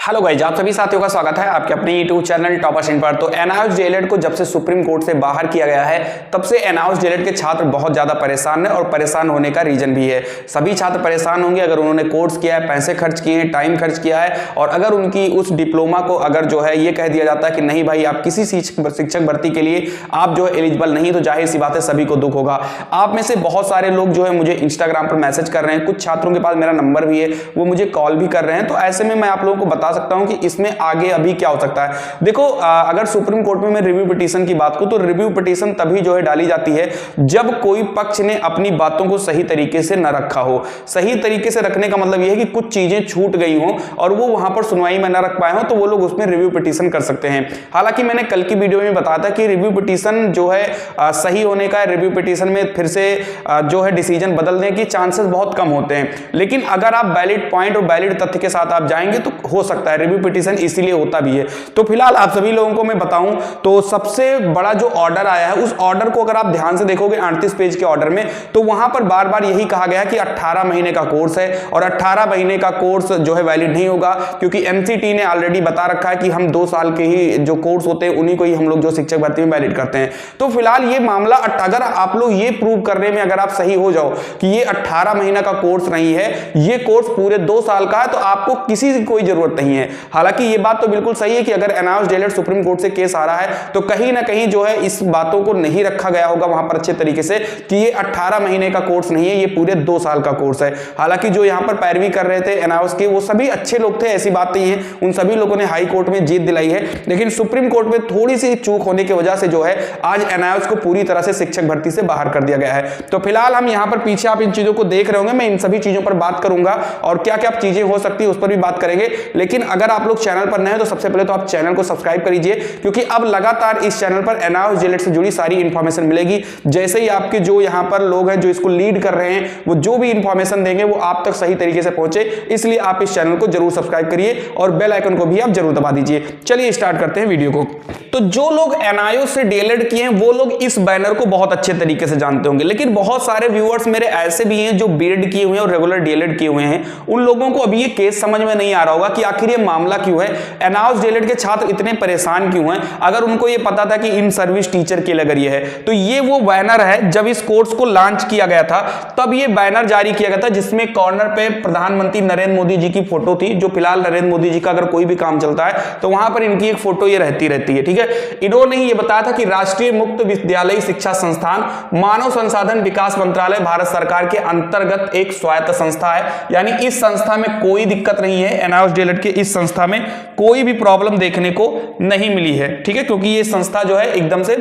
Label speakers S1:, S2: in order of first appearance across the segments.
S1: Hello guys, आप सभी साथियों का स्वागत है आपके अपने यूट्यूब चैनल टॉपर्स इन पर। तो एनआईओएस डीएलएड को जब से सुप्रीम कोर्ट से बाहर किया गया है तब से एनआईओएस डीएलएड के छात्र बहुत ज्यादा परेशान हैं और परेशान होने का रीजन भी है। सभी छात्र परेशान होंगे अगर उन्होंने कोर्स किया है, पैसे खर्च किए हैं, टाइम खर्च किया है और अगर उनकी उस डिप्लोमा को अगर जो है ये कह दिया जाता है कि नहीं भाई आप किसी शिक्षक भर्ती के लिए आप जो है एलिजिबल नहीं, तो जाहिर सी बात है सभी को दुख होगा। आप में से बहुत सारे लोग जो है मुझे इंस्टाग्राम पर मैसेज कर रहे हैं, कुछ छात्रों के पास मेरा नंबर भी है, वो मुझे कॉल भी कर रहे हैं। तो ऐसे में मैं आप लोगों को बता सकता हूं कि इसमें आगे अभी क्या हो सकता है। देखो अगर सुप्रीम कोर्ट में मैं रिव्यू पिटीशन की बात करूं तो रिव्यू पिटीशन तभी जो है डाली जाती है जब कोई पक्ष ने अपनी बातों को सही तरीके से न रखा हो। सही तरीके से रखने का मतलब यह है कि कुछ चीजें छूट गई हो और वो वहां पर सुनवाई में न रख पाए हो तो वो लोग उसमें रिव्यू पिटीशन कर सकते हैं। हालांकि मैंने कल की वीडियो में बताया था कि रिव्यू पिटीशन जो है सही होने का, रिव्यू पिटीशन में फिर से जो है डिसीजन बदलने की चांसेस बहुत कम होते हैं। लेकिन अगर आप वैलिड पॉइंट और वैलिड तथ्य के साथ आप जाएंगे तो हो सकता है। रिव्यू पिटीशन इसीलिए होता भी है। तो फिलहाल आप सभी लोगों को मैं बताऊं तो सबसे बड़ा जो ऑर्डर आया है उस ऑर्डर को अगर आप ध्यान से देखोगे 38 पेज के ऑर्डर में, तो वहां पर बार बार यही कहा गया कि 18 महीने का कोर्स है और 18 महीने का कोर्स जो है वैलिड नहीं होगा क्योंकि एमसीटी ने ऑलरेडी बता रखा है कि हम 2 साल के ही जो कोर्स होते हैं उन्हीं को ही हम लोग जो शिक्षक भर्ती में वैलिड करते हैं। तो फिलहाल ये मामला अगर आप लोग ये प्रूव करने में अगर आप सही हो जाओ कि ये 18 महीना का कोर्स नहीं है, ये कोर्स पूरे 2 साल का है, तो आपको किसी की कोई जरूरत नहीं है। हालांकि ये बात तो बिल्कुल सही है कि अगर एनआईओएस डीएलएड सुप्रीम कोर्ट से केस आ रहा है तो कहीं ना कहीं जो है इस बातों को नहीं रखा गया होगा वहां पर अच्छे तरीके से कि ये 18 महीने का कोर्स नहीं है, ये पूरे 2 साल का कोर्स है। हालांकि जो यहां पर पैरवी कर रहे थे एनआईओएस के वो सभी अच्छे लोग थे, ऐसी बात नहीं है, उन सभी लोगों ने हाई कोर्ट में जीत दिलाई है। लेकिन सुप्रीम कोर्ट में थोड़ी सी चूक होने की वजह से जो है आज एनआईओएस को पूरी तरह से शिक्षक भर्ती से बाहर कर दिया गया है। तो फिलहाल हम यहां पर पीछे आप इन चीजों को देख रहे होंगे, मैं इन सभी चीजों पर बात करूंगा और क्या क्या चीजें हो सकती है उस पर भी बात करेंगे। लेकिन अगर आप लोग चैनल पर नए हैं तो सबसे पहले तो आप चैनल को सब्सक्राइब करिए क्योंकि अब लगातार इस चैनल पर एनआईओएस डीएलएड से जुड़ी सारी इंफॉर्मेशन मिलेगी। जैसे ही आपके जो यहां पर लोग हैं जो इसको लीड कर रहे हैं वो जो भी इंफॉर्मेशन देंगे वो आप तक सही तरीके से पहुंचे, इसलिए आप इस चैनल को जरूर सब्सक्राइब करिए और बेल आइकन को भी आप जरूर दबा दीजिए। चलिए स्टार्ट करते हैं वीडियो को। तो जो लोग एनआईओएस से डीएलएड किए हैं वो लोग इस बैनर को बहुत अच्छे तरीके से जानते होंगे, लेकिन बहुत सारे व्यूअर्स मेरे ऐसे भी हैं जो बीएड किए हुए हैं और रेगुलर डीएलएड किए हुए हैं। उन लोगों को अभी ये केस समझ में नहीं आ रहा होगा कि आखिर ये मामला क्यों है, एनआईओएस डीएलएड के छात्र इतने परेशान क्यों हैं। अगर उनको ये पता था कि इन सर्विस टीचर के लिए अगर ये है तो ये वो बैनर है जब इस कोर्स को लॉन्च किया गया था तब ये बैनर जारी किया गया था जिसमें कॉर्नर पे प्रधानमंत्री नरेंद्र मोदी जी की फोटो थी। जो फिलहाल नरेंद्र मोदी जी का अगर कोई भी काम चलता है तो वहां पर इनकी एक फोटो ये रहती है, ठीक है। इन्होंने ये बताया था कि राष्ट्रीय मुक्त विद्यालय शिक्षा संस्थान मानव संसाधन विकास मंत्रालय भारत सरकार के अंतर्गत एक स्वायत्त संस्था है, यानी इस संस्था में कोई दिक्कत नहीं है। एनआईओएस डीएलएड के इस संस्था में कोई भी प्रॉब्लम देखने को नहीं मिली है, ठीक है, क्योंकि ये संस्था जो है एकदम से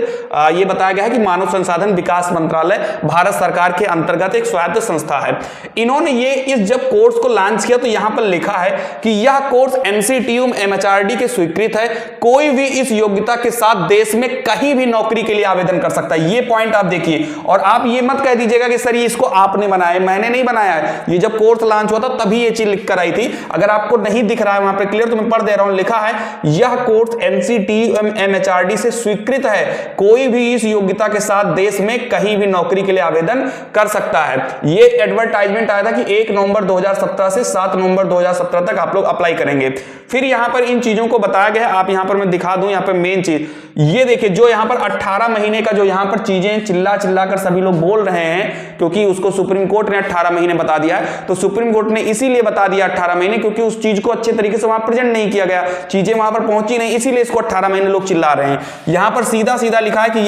S1: ये बताया गया है कि मानव संसाधन विकास मंत्रालय भारत सरकार के अंतर्गत एक स्वायत्त संस्था है। इन्होंने ये इस जब कोर्स को लॉन्च किया तो यहां पर लिखा है कि यह कोर्स एनसीटीयू एमएचआरडी के स्वीकृत है, कोई भी इस योग्यता के साथ देश में कहीं भी नौकरी के लिए आवेदन कर सकता है। ये पॉइंट आप देखिए और आप ये मत कह दीजिएगा कि सर ये इसको आपने बनाया, मैंने नहीं बनाया है। ये जब कोर्स लॉन्च हुआ था तभी ये चीज लिख कर आई थी। अगर आपको नहीं दिख रहा है वहां पर क्लियर तो मैं पढ़ दे रहा हूं, लिखा है यह कोर्स एनसीटीयू एमएचआरडी से स्वीकृत है, कोई भी इस योग्यता के साथ देश में कहीं भी नौकरी के लिए आवेदन कर सकता है। ये एडवर्टाइजमेंट आया था कि 1 नवंबर 2017 से 7 नवंबर 2017 तक आप लोग अप्लाई करेंगे। फिर यहां पर इन चीजों को बताया गया, आप यहां पर मैं दिखा दूं, यहां पर मेन चीज ये देखिए जो यहां पर 18 महीने का जो यहां पर चीजें चिल्ला चिल्ला कर सभी लोग बोल रहे हैं क्योंकि उसको सुप्रीम कोर्ट ने 18 महीने बता दिया है। तो सुप्रीम कोर्ट ने इसीलिए बता दिया 18 महीने क्योंकि उस चीज को अच्छे तरीके से वहां प्रेजेंट नहीं किया गया, चीजें वहां पर पहुंची नहीं, इसीलिए इसको 18 महीने लोग चिल्ला रहे हैं। यहां पर सीधा सीधा लिखा है कि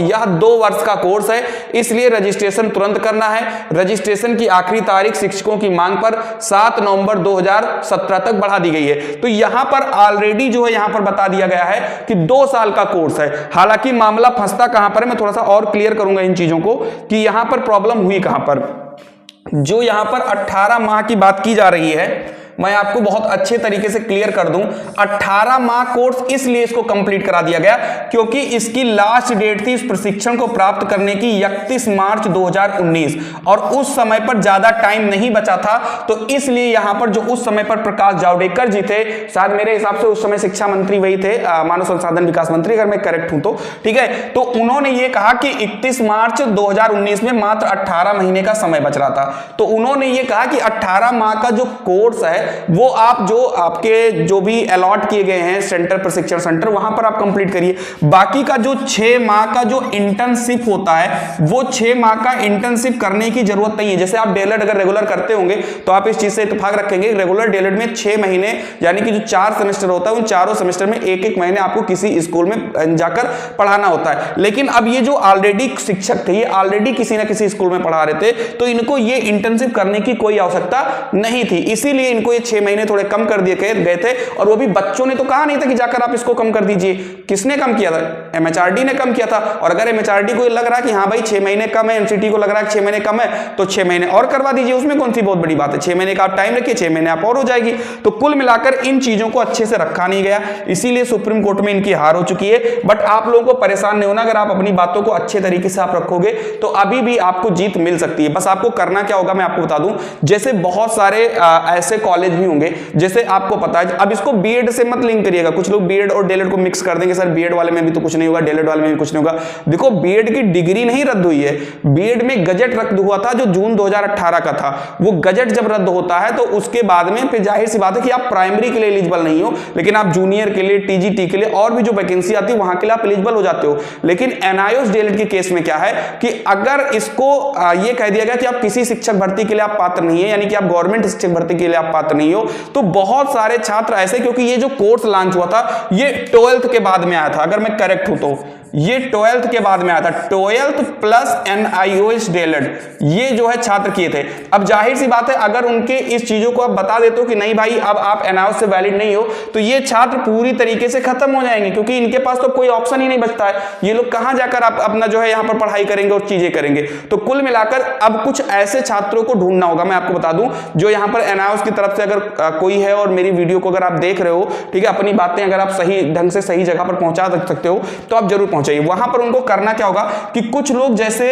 S1: यह 2 वर्ष का कोर्स है, इसलिए रजिस्ट्रेशन तुरंत करना है। रजिस्ट्रेशन की आखिरी तारीख शिक्षकों की मांग पर 7 नवंबर 2017 तक बढ़ा दी गई है। तो यहां पर ऑलरेडी जो है यहां पर बता दिया गया है कि 2 साल का कोर्स है। हालांकि मामला फंसता कहां पर है मैं थोड़ा सा और क्लियर करूंगा इन चीजों को कि यहां पर प्रॉब्लम हुई कहां पर। जो यहां पर 18 माह की बात की जा रही है मैं आपको बहुत अच्छे तरीके से क्लियर कर दूं। 18 माह कोर्स इसलिए इसको कंप्लीट करा दिया गया क्योंकि इसकी लास्ट डेट थी इस प्रशिक्षण को प्राप्त करने की 31 मार्च 2019 और उस समय पर ज्यादा टाइम नहीं बचा था। तो इसलिए यहां पर जो उस समय पर प्रकाश जावड़ेकर जी थे, शायद मेरे हिसाब से उस समय शिक्षा मंत्री वही थे, मानव संसाधन विकास मंत्री अगर मैं करेक्ट हूं तो, ठीक है। तो उन्होंने ये कहा कि 31 मार्च 2019 में मात्र 18 महीने का समय बच रहा था। तो उन्होंने ये कहा कि 18 माह का जो कोर्स है वो आप जो आपके जो भी अलॉट किए गए हैं सेंटर, प्रशिक्षण सेंटर, वहां पर आप कंप्लीट करिए। बाकी का जो 6 माह का जो इंटर्नशिप होता है, वो 6 माह का इंटर्नशिप करने की जरूरत नहीं है। जैसे आप डीएलएड अगर रेगुलर करते होंगे तो आप इस चीज से इत्तेफाक रखेंगे, रेगुलर डीएलएड में 6 महीने यानी कि जो 4 सेमेस्टर होता है, उन चारों सेमेस्टर में एक एक महीने आपको किसी स्कूल में जाकर पढ़ाना होता है। लेकिन अब ये जो ऑलरेडी शिक्षक थे, ये ऑलरेडी किसी ना किसी स्कूल में पढ़ा रहे थे, तो इनको ये इंटर्नशिप करने की कोई आवश्यकता नहीं थी। इसीलिए इनको ये 6 महीने थोड़े कम कर दिए गए थे। और वो भी बच्चों ने तो कहा नहीं था कि जाकर आप इसको कम कर दीजिए। किसने कम किया था? एमएचआरडी ने कम किया था। और अगर एमएचआरडी को लग रहा है कि हाँ भाई 6 महीने कम है, एमसीटी को लग रहा है 6 महीने कम है, तो 6 महीने और करवा दीजिए, उसमें कौन सी बहुत बड़ी बात है। 6 महीने का आप टाइम रखिए, 6 महीने आप और हो जाएगी। तो कुल मिलाकर इन चीजों को अच्छे से रखा नहीं गया, इसीलिए सुप्रीम कोर्ट में इनकी हार हो चुकी है। बट आप लोगों को परेशान नहीं होना, अगर आप अपनी बातों को अच्छे तरीके से आप रखोगे तो अभी भी आपको जीत मिल सकती है। बस आपको करना क्या होगा मैं आपको बता दूं, जैसे बहुत सारे ऐसे कॉलेज भी होंगे, जैसे आपको पता है, अब इसको बीएड से मत लिंक करिएगा। कुछ लोग बीएड और डीएलएड को मिक्स कर देंगे, सर बीएड वाले में भी तो कुछ नहीं होगा, डीएलएड वाले में भी कुछ नहीं होगा। देखो बीएड की डिग्री नहीं रद्द हुई है, बीएड में गजट रद्द हुआ था जो जून 2018 का था। वो गजट जब रद्द होता है तो उसके बाद में फिर जाहिर सी बात है कि आप प्राइमरी के लिए एलिजिबल नहीं हो, लेकिन आप जूनियर के लिए, टीजीटी के लिए और भी जो वैकेंसी आती है वहां के लिए आप एलिजिबल हो जाते हो। लेकिन एनआईओएस डीएलएड के केस में क्या है कि अगर इसको ये कह दिया गया कि आप किसी शिक्षक भर्ती के लिए आप पात्र नहीं है, यानी कि आप गवर्नमेंट शिक्षक भर्ती के लिए आप पात्र नहीं हो, तो बहुत सारे छात्र ऐसे, क्योंकि ये जो कोर्स लॉन्च हुआ था ये 12th के बाद में आया था, अगर मैं करेक्ट हूं तो ये 12th के बाद में आया था। 12th प्लस एनआईओएस डीएलएड ये जो है छात्र किए थे। अब जाहिर सी बात है अगर उनके इस चीजों को आप बता देते हो कि नहीं भाई अब आप एनआईओएस से वैलिड नहीं हो, तो ये छात्र पूरी तरीके से खत्म हो जाएंगे, क्योंकि इनके पास तो कोई ऑप्शन ही नहीं बचता है। ये लोग कहां जाकर आप अपना जो है यहां पर पढ़ाई करेंगे और चीजें करेंगे। तो कुल मिलाकर अब कुछ ऐसे छात्रों को ढूंढना होगा, मैं आपको बता दूं, जो यहां पर एनआईओएस की तरफ से अगर कोई है और मेरी वीडियो को अगर आप देख रहे हो, ठीक है, अपनी बातें अगर आप सही ढंग से सही जगह पर पहुंचा सकते हो तो आप जरूर चाहिए। वहां पर उनको करना क्या होगा कि कुछ लोग जैसे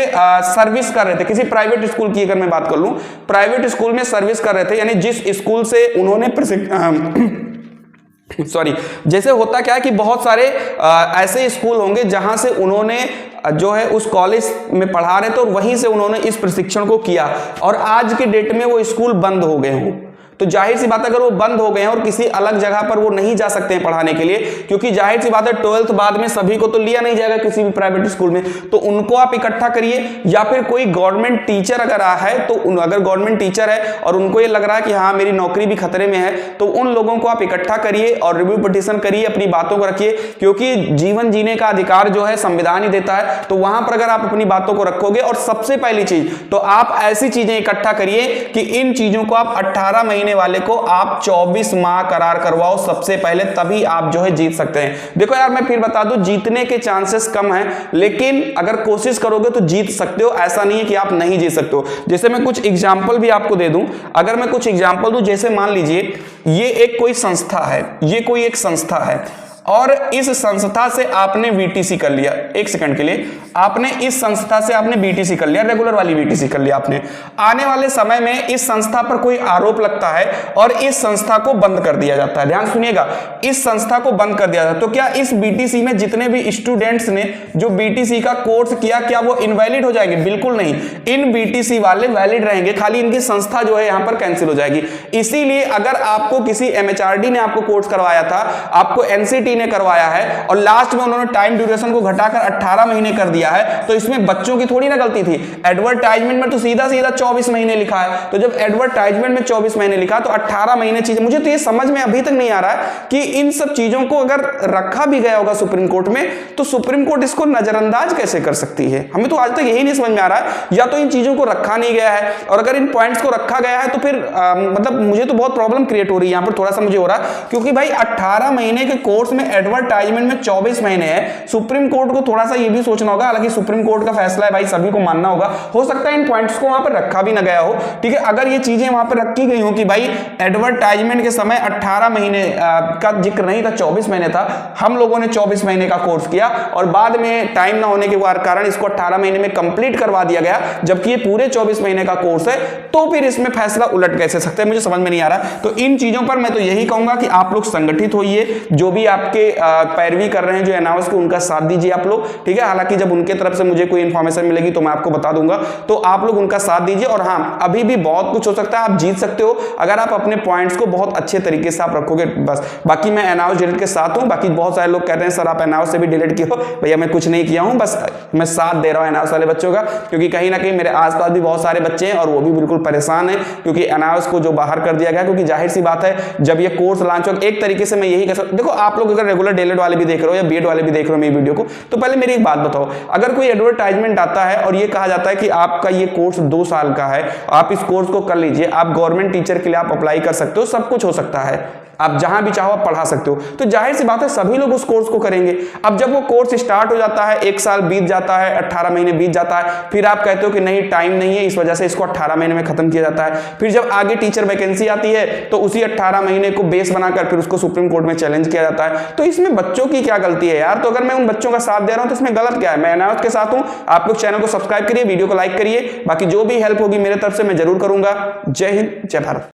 S1: सर्विस कर रहे थे किसी प्राइवेट स्कूल की, अगर मैं बात कर लूं, प्राइवेट स्कूल में सर्विस कर रहे थे, यानी जिस स्कूल से उन्होंने सॉरी, जैसे होता क्या है कि बहुत सारे ऐसे स्कूल होंगे जहां से उन्होंने जो है उस कॉलेज में पढ़ा रहे थे और वहीं से उन्होंने इस प्रशिक्षण को किया और आज के डेट में वो स्कूल बंद हो गए हों। तो जाहिर सी बात है अगर वो बंद हो गए हैं और किसी अलग जगह पर वो नहीं जा सकते हैं पढ़ाने के लिए, क्योंकि जाहिर सी बात है 12th बाद में सभी को तो लिया नहीं जाएगा किसी भी प्राइवेट स्कूल में, तो उनको आप इकट्ठा करिए। या फिर कोई गवर्नमेंट टीचर अगर है तो अगर गवर्नमेंट टीचर है और उनको ये लग रहा है कि हाँ मेरी नौकरी भी खतरे में है, तो उन लोगों को आप इकट्ठा करिए और रिव्यू पिटीशन करिए, अपनी बातों को रखिए, क्योंकि जीवन जीने का अधिकार जो है संविधान ही देता है। तो वहां पर अगर आप अपनी बातों को रखोगे, और सबसे पहली चीज तो आप ऐसी चीजें इकट्ठा करिए कि इन चीजों को आप 18 महीने वाले को आप 24 माह करार करवाओ सबसे पहले, तभी आप जो है जीत सकते हैं। देखो यार मैं फिर बता दूं, जीतने के चांसेस कम हैं, लेकिन अगर कोशिश करोगे तो जीत सकते हो, ऐसा नहीं है कि आप नहीं जीत सकते हो। जैसे मैं कुछ एग्जांपल भी आपको दे दूं, अगर मैं कुछ एग्जांपल दूं, जैसे मान लीजिए ये एक कोई संस्था है, ये कोई एक संस्था है और इस संस्था से आपने बीटीसी कर लिया, एक सेकंड के लिए, आपने इस संस्था से आपने बीटीसी कर लिया, रेगुलर वाली बीटीसी कर लिया आपने। आने वाले समय में इस संस्था पर कोई आरोप लगता है और इस संस्था को बंद कर दिया जाता है, ध्यान सुनिएगा, इस संस्था को बंद कर दिया जाता है, तो क्या इस बीटीसी में जितने भी स्टूडेंट्स ने जो बीटीसी का कोर्स किया, क्या वो इनवैलिड हो जाएंगे? बिल्कुल नहीं, इन बीटीसी वाले वैलिड रहेंगे, खाली इनकी संस्था जो है यहां पर कैंसिल हो जाएगी। इसीलिए अगर आपको किसी एमएचआरडी ने आपको कोर्स करवाया था, आपको एनसीटी ने करवाया है और लास्ट में उन्होंने टाइम ड्यूरेशन को घटाकर 18 महीने कर दिया है, तो इसमें बच्चों की थोड़ी ना गलती थी। एडवर्टाइजमेंट में तो सीधा सीधा 24 महीने लिखा है, तो जब एडवर्टाइजमेंट में 24 महीने लिखा तो 18 महीने चीजें, मुझे तो ये समझ में अभी तक नहीं आ रहा है कि इन सब चीजों को अगर रखा भी गया होगा सुप्रीम कोर्ट में, तो सुप्रीम कोर्ट इसको नजरअंदाज कैसे कर सकती है? हमें तो आज तक यही नहीं समझ में आ रहा है। या तो इन चीजों को रखा नहीं गया है, और अगर इन पॉइंट्स को रखा गया है तो फिर मतलब मुझे तो बहुत प्रॉब्लम क्रिएट हो रही है यहां पर, थोड़ा सा मुझे हो रहा है, क्योंकि भाई 18 महीने के कोर्स में एडवर्टाइजमेंट में 24 महीने है। सुप्रीम कोर्ट को थोड़ा सा ये भी सोचना होगा, हालांकि सुप्रीम कोर्ट का फैसला है भाई, सभी को मानना होगा, हो सकता है इन पॉइंट्स को वहां पर रखा भी ना गया हो, ठीक है। अगर ये चीजें वहां पर रखी गई हो कि भाई एडवर्टाइजमेंट के समय 18 महीने का जिक्र नहीं था, 24 महीने था, हम लोगों ने 24 महीने का कोर्स किया और बाद में टाइम ना होने के कारण इसको 18 महीने में कंप्लीट करवा दिया गया, जबकि ये पूरे 24 महीने का कोर्स है, तो फिर इसमें फैसला उलट कैसे सकते हैं? मुझे समझ में नहीं आ रहा। तो इन चीजों पर मैं तो यही कहूंगा कि आप लोग संगठित होइए, जो भी आपके आपके पैरवी कर रहे हैं जो एनाउंस को, उनका साथ दीजिए आप लोग, ठीक है। हालांकि जब उनके तरफ से मुझे कोई इंफॉर्मेशन मिलेगी तो मैं आपको बता दूंगा, तो आप लोग उनका साथ दीजिए। और हाँ, अभी भी बहुत कुछ हो सकता है, आप जीत सकते हो अगर आप अपने पॉइंट्स को बहुत अच्छे तरीके से आप रखोगे बस। बाकी मैं एनाउंस डिलीट के साथ हूं। बाकी बहुत सारे लोग कहते हैं सर आप एनाउंस से भी डिलीट किए हो, भैया मैं कुछ नहीं किया हूं, बस मैं साथ दे रहा हूं एनाउंस वाले बच्चों का, क्योंकि कहीं ना कहीं मेरे आसपास भी बहुत सारे बच्चे हैं और वो भी बिल्कुल परेशान है क्योंकि एनाउंस को जो बाहर कर दिया गया। क्योंकि जाहिर सी बात है जब ये कोर्स लॉन्च हो, एक तरीके से मैं यही कह सकता, देखो आप लोग अगर रेगुलर डीएलएड वाले भी देख रहे हो या बीएड वाले भी देख रहे हो मेरी वीडियो को, तो पहले मेरी एक बात बताओ, अगर कोई एडवर्टाइजमेंट आता है और ये कहा जाता है कि आपका ये कोर्स 2 साल का है, आप इस कोर्स को कर लीजिए, आप गवर्नमेंट टीचर के लिए आप अप्लाई कर सकते हो, सब कुछ हो सकता है, आप जहां भी चाहो आप पढ़ा सकते हो, तो जाहिर सी बात है सभी लोग उस कोर्स को करेंगे। अब जब वो कोर्स स्टार्ट हो जाता है, 1 साल बीत जाता है, 18 महीने बीत जाता है, फिर आप कहते हो कि नहीं टाइम नहीं है, इस वजह से इसको 18 महीने में खत्म किया जाता है। फिर जब आगे टीचर वैकेंसी आती है तो उसी 18 महीने को बेस बनाकर फिर उसको सुप्रीम कोर्ट में चैलेंज किया जाता है। तो इसमें बच्चों की क्या गलती है यार? तो अगर मैं उन बच्चों का साथ दे रहा हूं तो इसमें गलत क्या है? मैं एनाउंस के साथ हूं। आप लोग चैनल को सब्सक्राइब करिए, वीडियो को लाइक करिए, बाकी जो भी हेल्प होगी मेरे तरफ से मैं जरूर करूंगा। जय हिंद, जय भारत।